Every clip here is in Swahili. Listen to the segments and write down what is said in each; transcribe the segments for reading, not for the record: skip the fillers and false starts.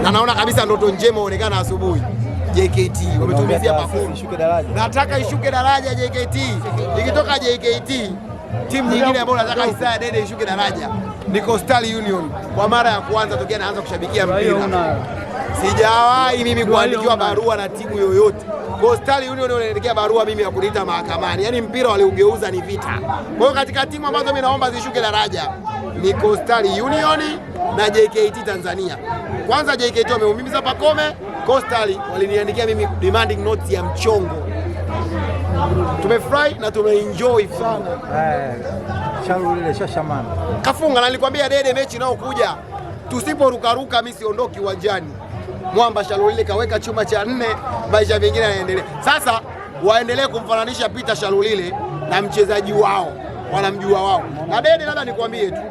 na naona kabisa ndoto njema inaonekana asubuhi. JKT wametumizia mafundi. Nataka ishuke daraja JKT. Ikitoka JKT, timu nyingine ambayo nataka Isaya Dede ishuke daraja ni Coastal Union. Kwa mara ya kwanza tokea naanza kushabikia mpira, sijawahi mimi kuandikiwa barua na timu yoyote. Coastal Union wanaelekea barua mimi ya kuniita mahakamani. Yaani mpira waliugeuza ni vita. Kwa hiyo katika timu ambazo mimi naomba zishuke daraja ni Coastal Union na JKT Tanzania. Kwanza JKT wameumiza Pacome, Coastal waliniandikia mimi demanding notes ya mchongo. Tumefurahi na tumeenjoy sana. Shalulile shashamana. Kafunga na nilikwambia Dede mechi inayokuja tusiporukaruka mimi siondoki uwanjani. Mwamba Shalulile kaweka chuma cha 4, maisha mengine yanaendelea. Sasa waendelee kumfananisha Peter Shalulile na mchezaji wao, wanamjua wao. Na Dede labda nikwambie tu,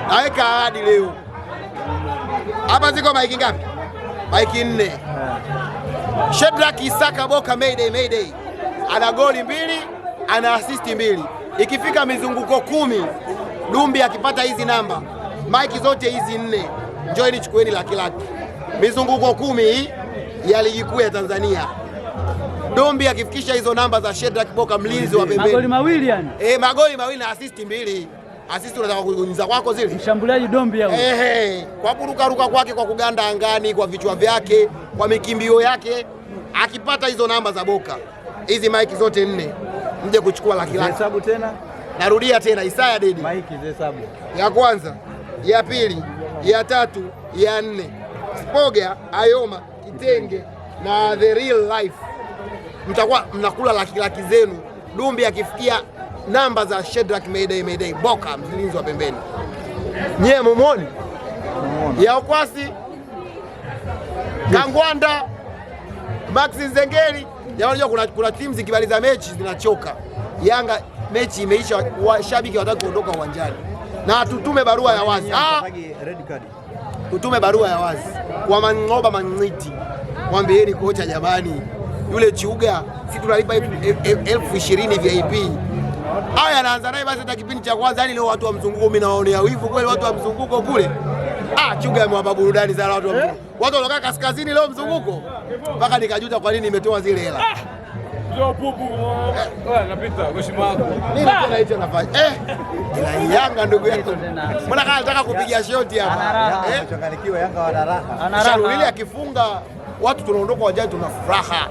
naweka ahadi leo. Hapa ziko maiki ngapi? Maiki 4. Shedrack Isaka Boka Mayday. Ana goli 2, ana assist 2. Ikifika mizunguko 10, Dumbi akipata hizi namba, maiki zote hizi 4, njoeni chukueni laki. Mizunguko 10 ya ligi kuu ya Tanzania, Dumbi akifikisha hizo namba za Shedrack Boka, mlinzi wa pembeni. Magoli mawili yani. Magoli mawili na assist 2. Assist unataka kunyunyiza kwako zile. Mshambuliaji Dumbi hao. Kwa kurukaruka kwake, kwa kuganda angani, kwa vichwa vyake, kwa mikimbio yake, akipata hizo namba za Boka, hizi maiki zote 4, mje kuchukua laki. Hesabu tena. Narudia tena, Isaya Dede. Maiki hesabu. Ya kwanza, ya pili, ya tatu, ya 4. Spoga, Ayoma, Kitenge na the real life. Mtakuwa mnakula laki zenu. Dumbi akifikia namba za Shedrack Mayday Boka, mlinzi wa pembeni. Nyie mumoni ya Okwasi, Kangwanda, Maxi Nzengeli. Unajua kuna timu zikibaliza mechi zinachoka. Yanga mechi imeisha, washabiki wataki kuondoka uwanjani. Na tutume barua ya wazi. Red card. Tutume barua ya wazi kwa Mangoba Mangiti. Mwambieni kocha, jamani, yule Chuga si tunalipa 20,000 VIP. Haya anaanza naye basi hata kipindi cha kwanza. Yani leo watu wa mzunguko mimi nawaonea wivu kweli, watu wa mzunguko kule. Chuga amewapa burudani sana watu wa mzunguko. Watu walokaa kaskazini leo mzunguko. Mpaka nikajuta kwa nini nimetoa zile hela. Ndio pupu. Napita mheshimiwa wako. Nini tena hicho nafanya? Ila Yanga ndugu yetu. Mbona kama nataka kupiga shoti hapa? Changanikiwa Yanga wana raha. Shalulile akifunga watu tunaondoka uwanjani, tuna furaha.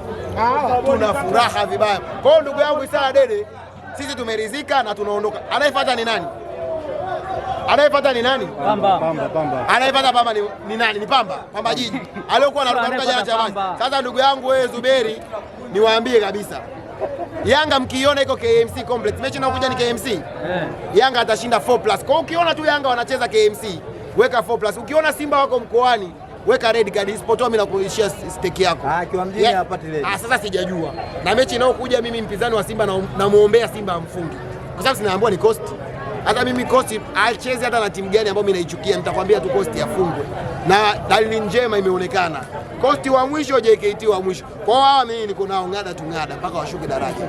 Tuna furaha vibaya. Kwa hiyo ndugu yangu Isaya Dede, sisi tumeridhika na tunaondoka. Anayefuata ni nani? Pamba. Anayefuata Pamba ni nani? Ni Pamba Jiji. Aliyokuwa anaruka jana Chamazi. Sasa ndugu yangu wewe Zuberi, niwaambie kabisa, Yanga mkiona iko KMC Complex, mechi inayokuja ni KMC. Yanga atashinda 4+. Kwa hiyo ukiona tu Yanga wanacheza KMC, weka 4+. Ukiona Simba wako mkoani, weka red card. Isipotoa mimi nakuishia stake yako. Kiwamjini hapati red. Sasa sijajua. Na mechi inayokuja mimi mpinzani wa Simba na muombea Simba amfungi. Kwa sababu sinaambiwa ni Coast. Hata mimi Coast acheze hata na timu gani ambayo mimi naichukia, nitakwambia tu Coast afungwe. Na dalili njema imeonekana. Coast wa mwisho, JKT wa mwisho. Kwa hiyo hawa mimi niko nao ngada mpaka washuke daraja.